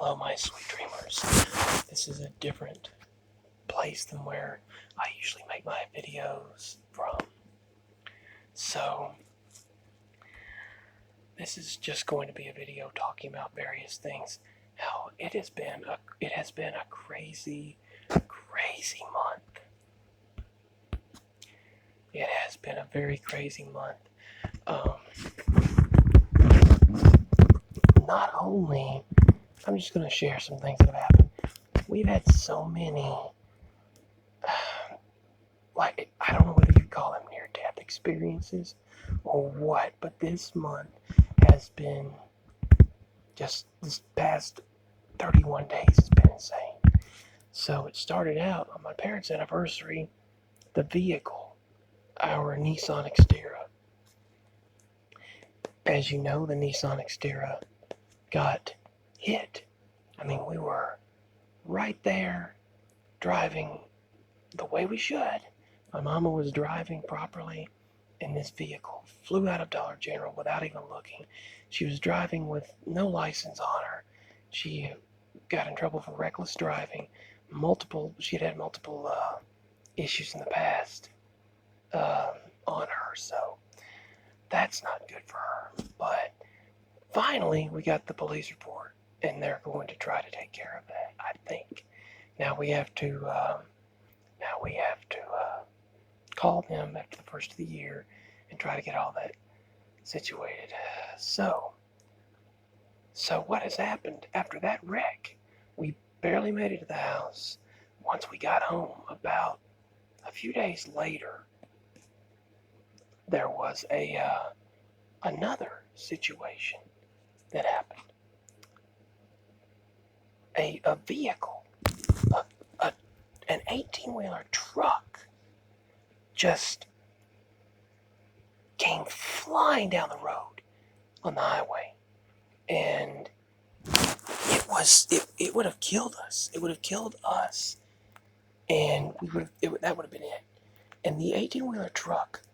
Hello, my sweet dreamers. This is a different place than where I usually make my videos from. So, this is just going to be a video talking about various things. How it has been a crazy month. It has been a very crazy month. Not only, I'm just going to share some things that have happened. We've had so many, I don't know whether you'd call them near-death experiences or what, but this month has been, just this past 31 days has been insane. So it started out on my parents' anniversary, the vehicle, our Nissan Xterra. As you know, the Nissan Xterra got hit. I mean, we were right there driving the way we should. My mama was driving properly, and this vehicle flew out of Dollar General without even looking. She was driving with no license on her. She got in trouble for reckless driving. She had multiple issues in the past on her, so that's not good for her. But finally, we got the police report, and they're going to try to take care of that, I think. Now we have to call them after the first of the year and try to get all that situated. So what has happened after that wreck? We barely made it to the house. Once we got home, about a few days later, there was another situation that happened. A vehicle, an 18-wheeler truck just came flying down the road on the highway, and it would have killed us. It would have killed us, and that would have been it. And the 18-wheeler truck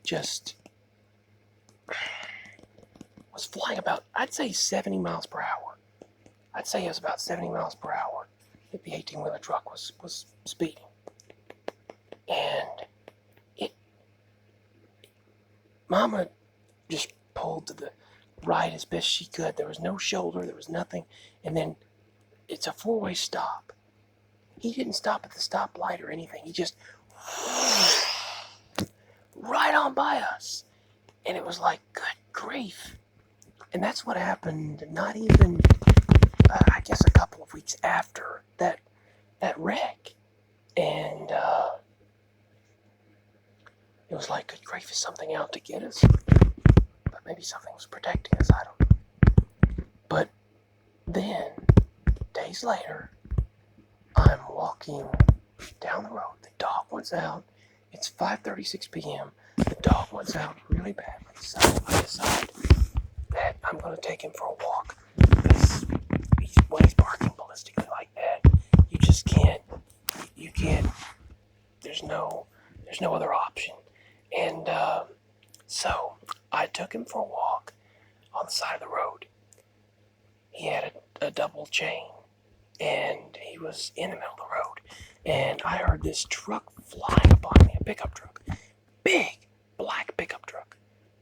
just was flying about, I'd say 70 miles per hour. I'd say it was about 70 miles per hour that the 18-wheeler truck was speeding. And Mama just pulled to the right as best she could. There was no shoulder, there was nothing. And then it's a four-way stop. He didn't stop at the stoplight or anything. He just right on by us. And it was like, good grief. And that's what happened not even, I guess, a couple of weeks after that wreck. And it was like, good grief, is something out to get us? But maybe something was protecting us, I don't know. But then, days later, I'm walking down the road. The dog wants out. It's 5:36 p.m. The dog wants out really badly. So I decide that I'm going to take him for a walk. Because when he's barking ballistically like that, you just can't, there's no other option. And so I took him for a walk on the side of the road. He had a double chain, and he was in the middle of the road. And I heard this truck flying upon me, a pickup truck. Big, black pickup truck.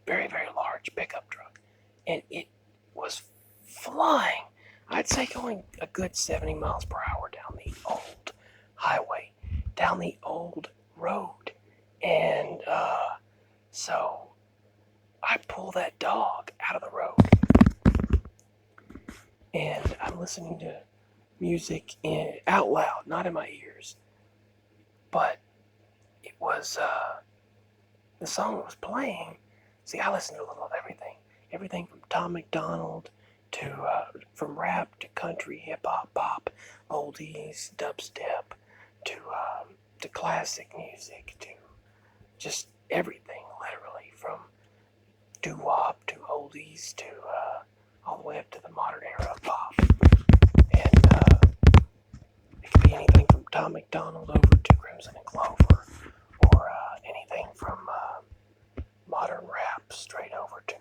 Very, very large pickup truck. And it was flying, I'd say going a good 70 miles per hour down the old highway, down the old road. And so I pull that dog out of the road, and I'm listening to music out loud, not in my ears, but it was the song that was playing. See, I listen to a little of everything from Tom McDonald to from rap to country, hip hop, pop, oldies, dubstep, to classic music, to just everything, literally, from doo-wop to oldies to all the way up to the modern era of pop. And it could be anything from Tom McDonald over to Crimson and Clover, or anything from modern rap straight over to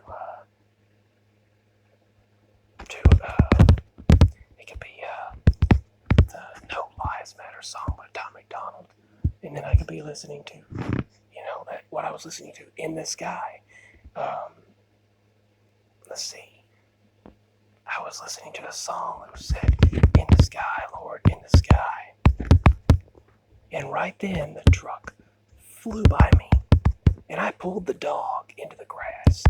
be listening to, that what I was listening to in the sky. Let's see. I was listening to a song that said, "In the sky, Lord, in the sky." And right then, the truck flew by me, and I pulled the dog into the grass.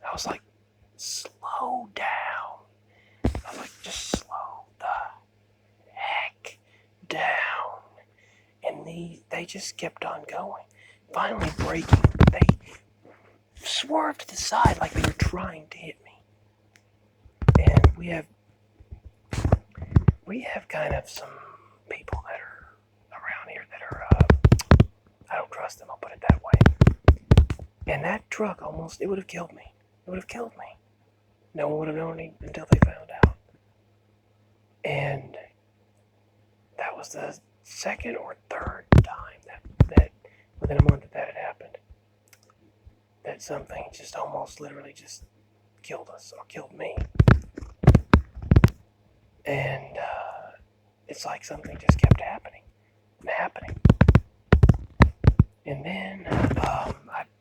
I was like, slow down. I was like, just slow the heck down. And they just kept on going. Finally braking, they swerved to the side like they were trying to hit me. And we have kind of some people that are around here that are, I don't trust them, I'll put it that way. And that truck it would have killed me. It would have killed me. No one would have known until they found out. And that was the second or third time that within a month that had happened, that something just almost literally just killed us, or killed me. And it's like something just kept happening and happening. And then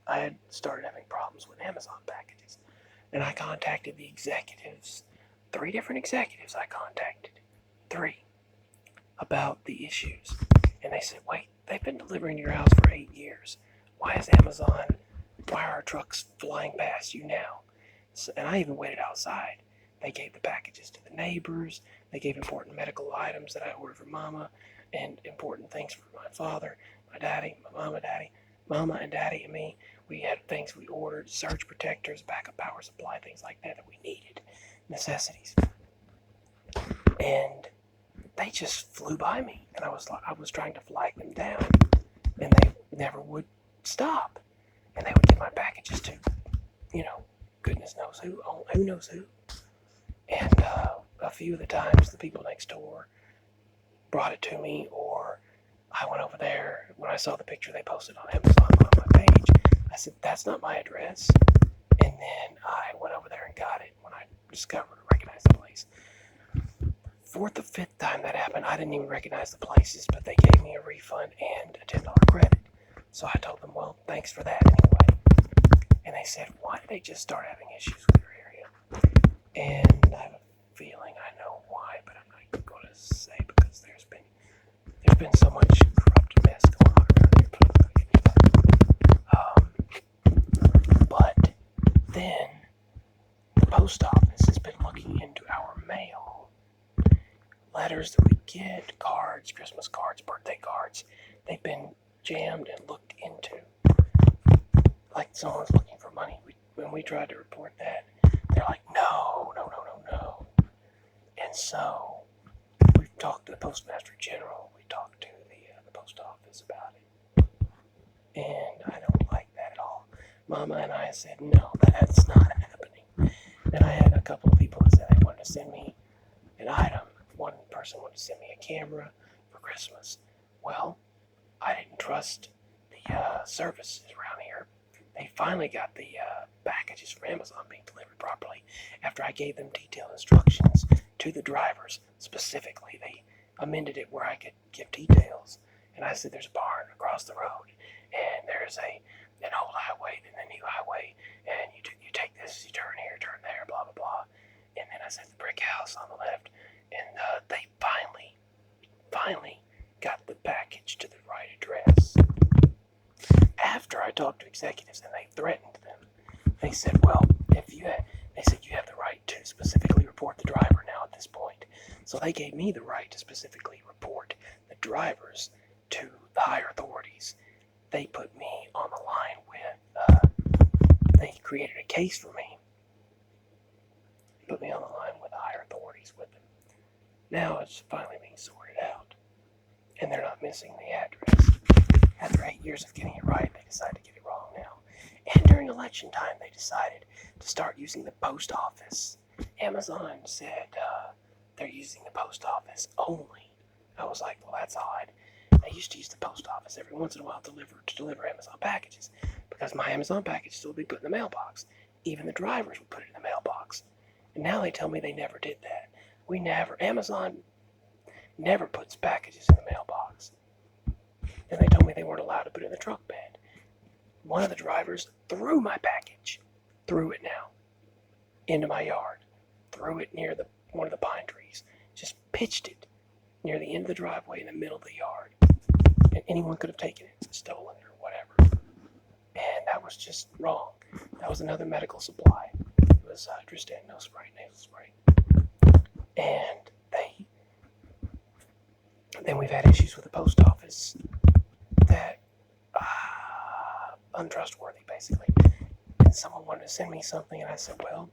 I had started having problems with Amazon packages. And I contacted the executives, 3 different executives I contacted, 3, about the issues. And they said, wait, they've been delivering to your house for 8 years. Why are our trucks flying past you now? And I even waited outside. They gave the packages to the neighbors. They gave important medical items that I ordered for Mama, and important things for my father, my daddy, my mama and daddy and me. We had things we ordered, surge protectors, backup power supply, things like that we needed, necessities. And they just flew by me, and I was trying to flag them down, and they never would stop. And they would give my packages to, goodness knows who knows who. And a few of the times, the people next door brought it to me, or I went over there. When I saw the picture they posted on Amazon on my page, I said, that's not my address. And then I went over there and got it when I recognized the place. 4th or 5th time that happened, I didn't even recognize the places, but they gave me a refund and a $10 credit. So I told them, well, thanks for that anyway. And they said, why did they just start having issues with your area? And I have a feeling I know why, but I'm not going to say, because there's been so much corrupt mess going on around here, but I'm not going to get into that. But then the post office has been looking into our mail. Letters that we get, cards, Christmas cards, birthday cards, they've been jammed and looked into. Like someone's looking for money. When we tried to report that, they're like, no. And so we've talked to the Postmaster General. We talked to the post office about it. And I don't like that at all. Mama and I said, no, that's not happening. And I had a couple of people that said they wanted to send me an item. One person wanted to send me a camera for Christmas. Well, I didn't trust the services around here. They finally got the packages from Amazon being delivered properly after I gave them detailed instructions to the drivers. Specifically, they amended it where I could give details. And I said, there's a barn across the road, and there's an old highway, and a new highway, and you take this, you turn here, turn there, blah, blah, blah. And then I said the brick house on the left, and they finally got the package to the right address. After I talked to executives and they threatened them, they said, well, you have the right to specifically report the driver now at this point. So they gave me the right to specifically report the drivers to the higher authorities. They put me on the line they created a case for me. Put me on the line with the higher authorities with them. Now it's finally being sorted out. And they're not missing the address. After 8 years of getting it right, they decided to get it wrong now. And during election time, they decided to start using the post office. Amazon said they're using the post office only. I was like, well, that's odd. They used to use the post office every once in a while to deliver Amazon packages, because my Amazon packages would be put in the mailbox. Even the drivers would put it in the mailbox. And now they tell me they never did that. Amazon never puts packages in the mailbox. and they told me they weren't allowed to put it in the truck bed. One of the drivers threw my package, threw it now, into my yard, threw it near one of the pine trees, just pitched it near the end of the driveway in the middle of the yard. And anyone could have taken it, stolen it, or whatever. And that was just wrong. That was another medical supply. It was Tristan nasal spray. And then we've had issues with the post office that untrustworthy, basically. And someone wanted to send me something, and I said, well,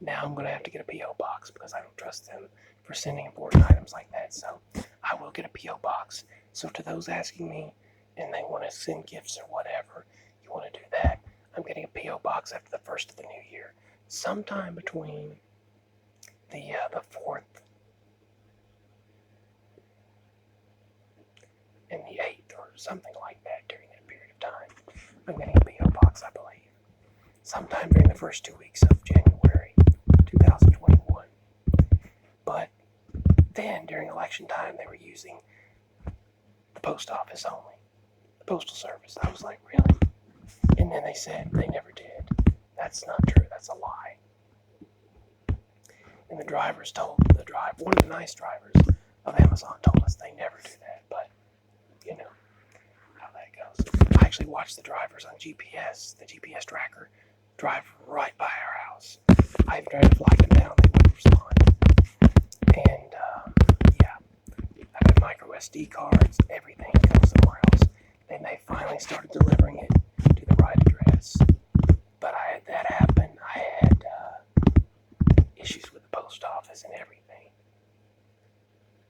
now I'm going to have to get a P.O. box because I don't trust them for sending important items like that. So I will get a P.O. box. So to those asking me, and they want to send gifts or whatever, you want to do that, I'm getting a P.O. box after the first of the new year. Sometime between the 4th and the 8th or something like that during that period of time. I'm getting a P.O. box, I believe. Sometime during the first 2 weeks of January 2021. But then during election time, they were using the post office only, the postal service. I was like, really? And then they said they never did. That's not true. That's a lie. And the drivers told one of the nice drivers of Amazon told us they never do that. But you know how that goes. I actually watched the drivers on GPS, the GPS tracker, drive right by our house. I even tried to flag them down. They wouldn't respond. And yeah, I've got micro SD cards, everything goes somewhere else. Then they finally started delivering it to the right address. But I had that happen. I had issues with the post office and everything.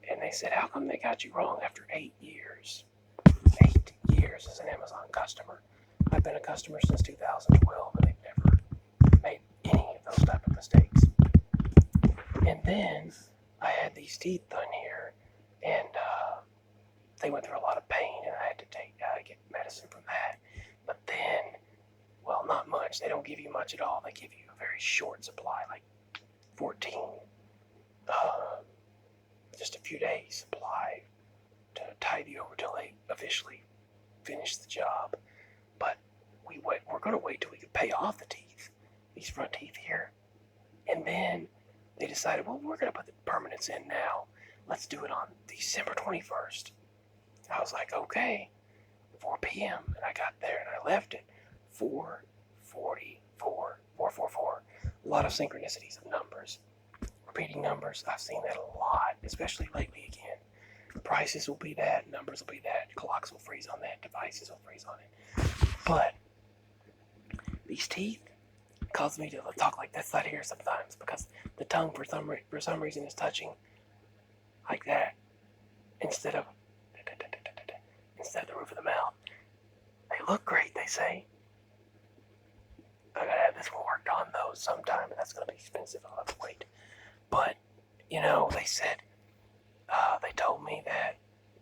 And they said, how come they got you wrong after 8 years? 8 years as an Amazon customer. I've been a customer since 2012, and they've never made any of those type of mistakes. And then I had these teeth done here, and they went through a lot of pain, and I had to get medicine from that. But then, well, not much. They don't give you much at all. They give you a very short supply, like 14, just a few days supply to tide you over till they officially finish the job. But we're going to wait till we can pay off the teeth, these front teeth here. And then they decided, well, we're going to put the permanents in now. Let's do it on December 21st. I was like, okay, 4 p.m. And I got there and I left at 4:44. A lot of synchronicities of numbers. Repeating numbers, I've seen that a lot, especially lately again. Prices will be that, numbers will be that, clocks will freeze on that, devices will freeze on it. But these teeth cause me to talk like this side here sometimes because the tongue for some reason is touching like that instead of the roof of the mouth. They look great, they say. I gotta have this one worked on though sometime, and that's gonna be expensive. I'll have to wait. But they said they told me that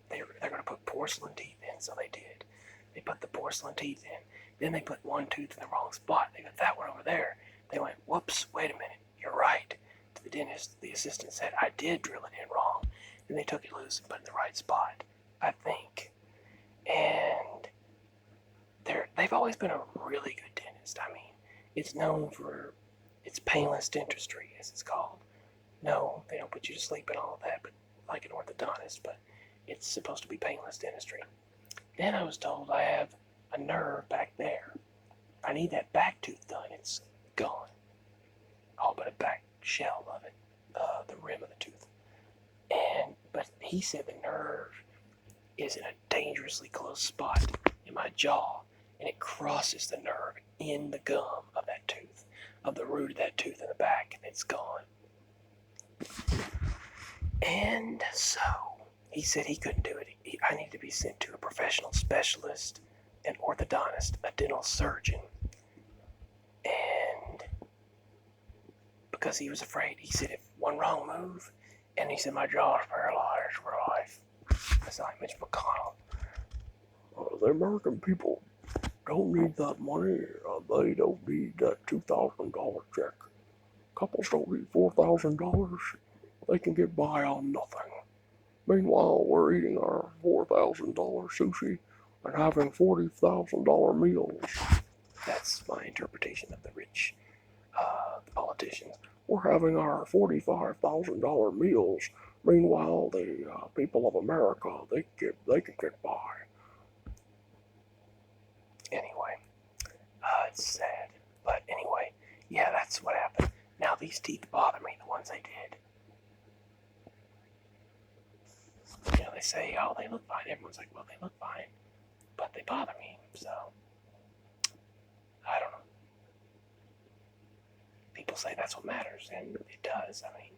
they're gonna put porcelain teeth in, so they did. They put the porcelain teeth in. Then they put one tooth in the wrong spot. They got that one over there. They went, whoops, wait a minute, you're right. To the dentist, the assistant said, I did drill it in wrong. Then they took it loose and put it in the right spot, I think. And they've always been a really good dentist. I mean, it's known for its painless dentistry, as it's called. No, they don't put you to sleep and all of that, but like an orthodontist, but it's supposed to be painless dentistry. Then I was told I have a nerve back there. I need that back tooth done. It's gone. All but a back shell of it, the rim of the tooth. But he said the nerve is in a dangerously close spot in my jaw, and it crosses the nerve in the gum of that tooth, of the root of that tooth in the back, and it's gone. And so he said he couldn't do it. I need to be sent to a professional specialist, an orthodontist, a dental surgeon. And because he was afraid, he said if one wrong move, and he said my jaw is paralyzed for life. That's like Mitch McConnell. The American people don't need that money. They don't need that $2,000 check. Couples don't need $4,000. They can get by on nothing. Meanwhile, we're eating our $4,000 sushi and having $40,000 meals. That's my interpretation of the rich politicians. We're having our $45,000 meals. Meanwhile, the people of America, they can get by. Anyway, it's sad. But anyway, yeah, that's what happened. Now these teeth bother me, the ones I did. You know, they say, oh, they look fine. Everyone's like, well, they look fine. But they bother me, so I don't know. People say that's what matters, and it does. I mean,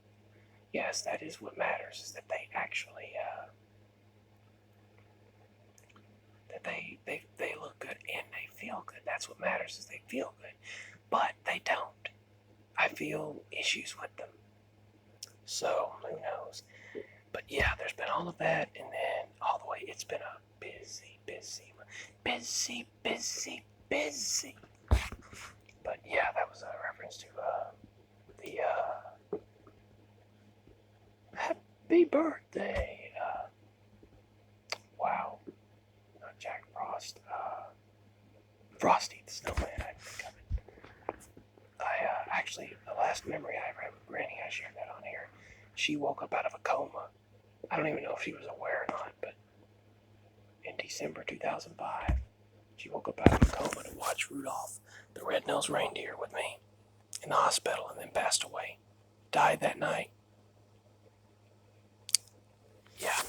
yes, that is what matters, is that they actually, that they look good and they feel good. That's what matters, is they feel good. But they don't. I feel issues with them. So, who knows? But yeah, there's been all of that, and then all the way, it's been a busy. But yeah, that was a reference to the happy birthday. Wow, not Jack Frost. Frosty the Snowman. I think of it. Actually, the last memory I ever had with Granny, I shared that on here. She woke up out of a coma. I don't even know if she was aware or not, but in December 2005, she woke up out of a coma to watch Rudolph the Red-Nosed Reindeer with me in the hospital, and then passed away. Died that night. Yeah.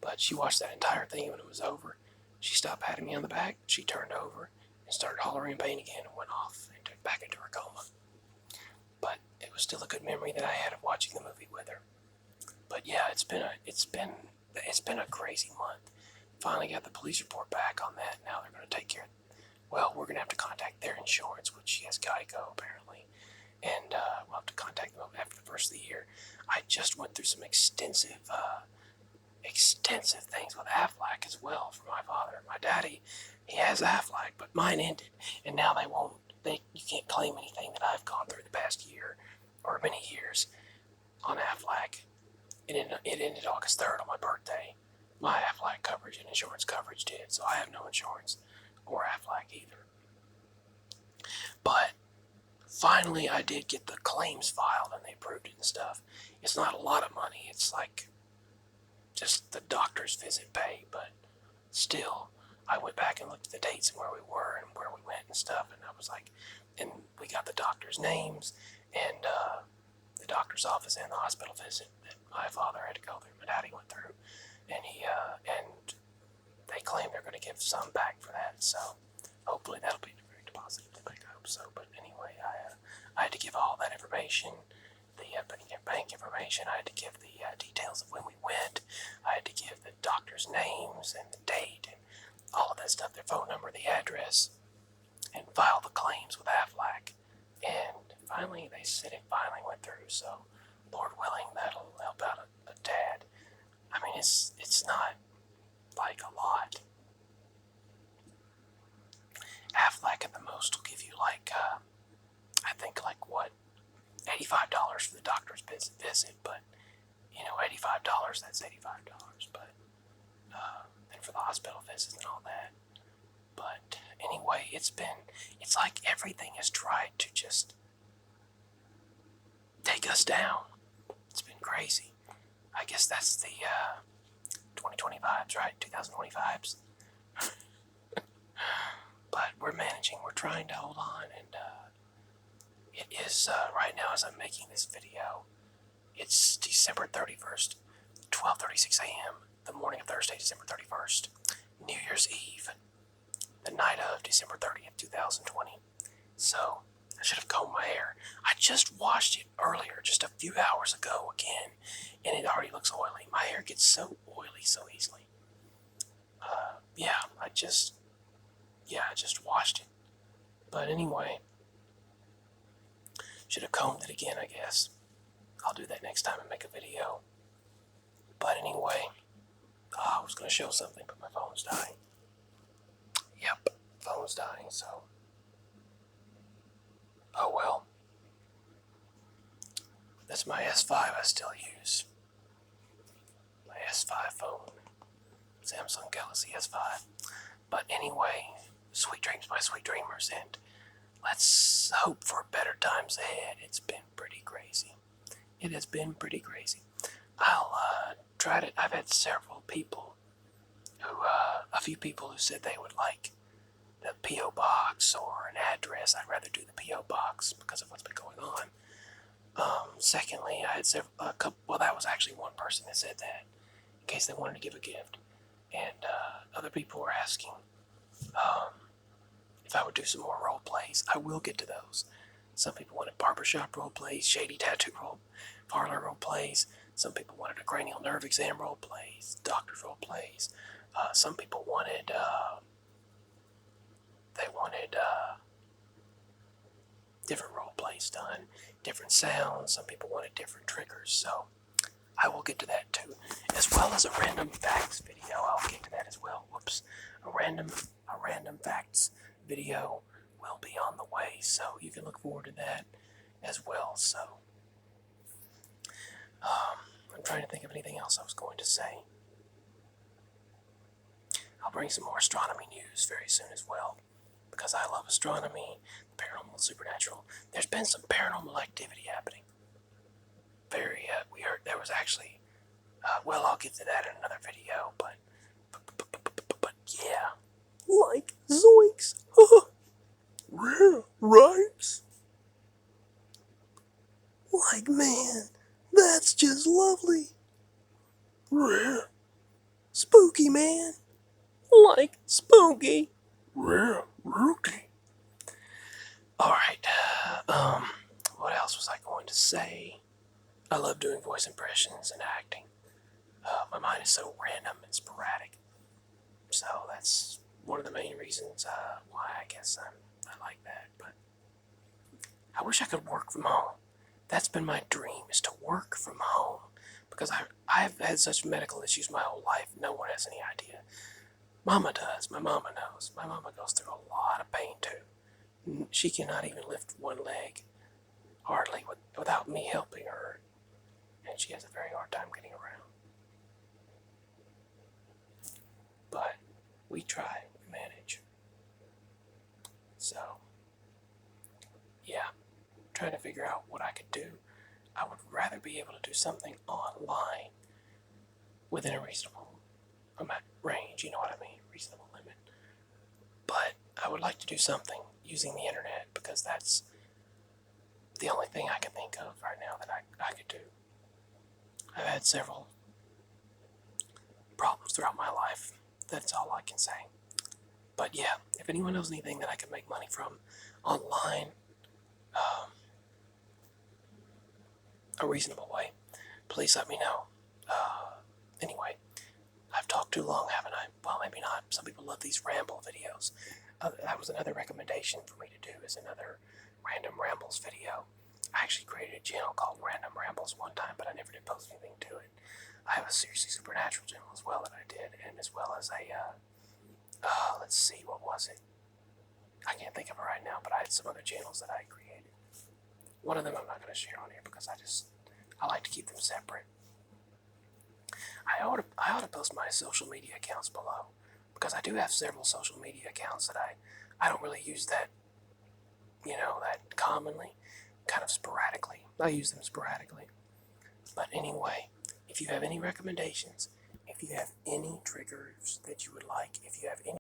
But she watched that entire thing. When it was over, she stopped patting me on the back. She turned over and started hollering in pain again and went off and back into her coma. But it was still a good memory that I had of watching the movie with her. But yeah, it's been a crazy month. Finally got the police report back on that. Now they're going to take care of it. Well, we're going to have to contact their insurance, which she has Geico apparently, and we'll have to contact them after the first of the year. I just went through some extensive things with Aflac as well for my father. My daddy, he has Aflac, but mine ended, and now they won't. You can't claim anything that I've gone through the past year or many years on Aflac. It ended August 3rd on my birthday. My Aflac coverage and insurance coverage did, so I have no insurance or Aflac either. But finally, I did get the claims filed, and they approved it and stuff. It's not a lot of money. It's like just the doctor's visit pay, but still, I went back and looked at the dates and where we were and where we went and stuff, and I was like, and we got the doctor's names and the doctor's office and the hospital visit that my father had to go through, my daddy went through, and and they claim they're going to give some back for that, so hopefully that'll be direct deposited. I hope so. But anyway, I had to give all that information, the bank information. I had to give the details of when we went. I had to give the doctor's names and the date and all of that stuff, their phone number, the address, and file the claims with Aflac. And finally, they said it finally went through. So, Lord willing, that'll help out a dad. I mean, it's not like a lot. Aflac at the most will give you like, I think like what, $85 for the doctor's visit, but you know, $85, that's $85, but and for the hospital visits and all that. But anyway, it's like everything has tried to just take us down. It's been crazy. I guess that's the 2020 vibes, right? 2020 vibes. But we're managing. We're trying to hold on, and it is right now as I'm making this video. It's December 31st, 12:36 a.m. the morning of Thursday, December 31st, New Year's Eve, the night of December 30th, 2020. So I should have combed my hair. I just washed it earlier, just a few hours ago again, and it already looks oily. My hair gets so oily so easily. I just washed it. But anyway, should have combed it again, I guess. I'll do that next time and make a video. But anyway, I was going to show something, but my phone's dying. Yep, phone's dying, so. Oh well. That's my S5 I still use. My S5 phone. Samsung Galaxy S5. But anyway, sweet dreams, my sweet dreamers, and let's hope for better times ahead. It's been pretty crazy. It has been pretty crazy. I'll try to. I've had several people a few people who said they would like the P.O. box or an address. I'd rather do the P.O. box because of what's been going on. Secondly, I had a couple. Well, that was actually one person that said that in case they wanted to give a gift, and other people were asking if I would do some more role plays. I will get to those. Some people wanted barbershop role plays, shady tattoo parlor role plays. Some people wanted a cranial nerve exam role plays, doctor's role plays. Some people wanted different role plays done, different sounds. Some people wanted different triggers, so I will get to that too, as well as a random facts video. I'll get to that as well. Whoops, a random facts video will be on the way, so you can look forward to that as well. So I'm trying to think of anything else I was going to say. I'll bring some more astronomy news very soon as well, because I love astronomy, the paranormal, supernatural. There's been some paranormal activity happening. We heard there was actually, well, I'll get to that in another video, but yeah. Like, zoinks. Rare, right? Like, man, that's just lovely. Rare. Spooky, man. Like, spooky. Rare, rookie. Alright, what else was I going to say? I love doing voice impressions and acting. My mind is so random and sporadic. So that's one of the main reasons why I guess I like that. But I wish I could work from home. That's been my dream, is to work from home. Because I've had such medical issues my whole life, no one has any idea. Mama does. My mama knows. My mama goes through a lot of pain too. She cannot even lift one leg, hardly, without me helping her. And she has a very hard time getting around. But we try, we manage. So, yeah, trying to figure out what I could do. I would rather be able to do something online within a reasonable range, you know what I mean, reasonable limit. But I would like to do something using the internet, because that's the only thing I can think of right now that I could do. I've had several problems throughout my life. That's all I can say. But yeah, if anyone knows anything that I can make money from online, a reasonable way, please let me know. Anyway, I've talked too long, haven't I? Well, maybe not. Some people love these ramble videos. That was another recommendation for me to do, is another Random Rambles video. I actually created a channel called Random Rambles one time, but I never did post anything to it. I have a Seriously Supernatural channel as well that I did, and as well as a, let's see, what was it? I can't think of it right now, but I had some other channels that I created. One of them I'm not going to share on here because I like to keep them separate. I ought to post my social media accounts below, because I do have several social media accounts that I don't really use that, that commonly, kind of sporadically. I use them sporadically. But anyway, if you have any recommendations, if you have any triggers that you would like, if you have any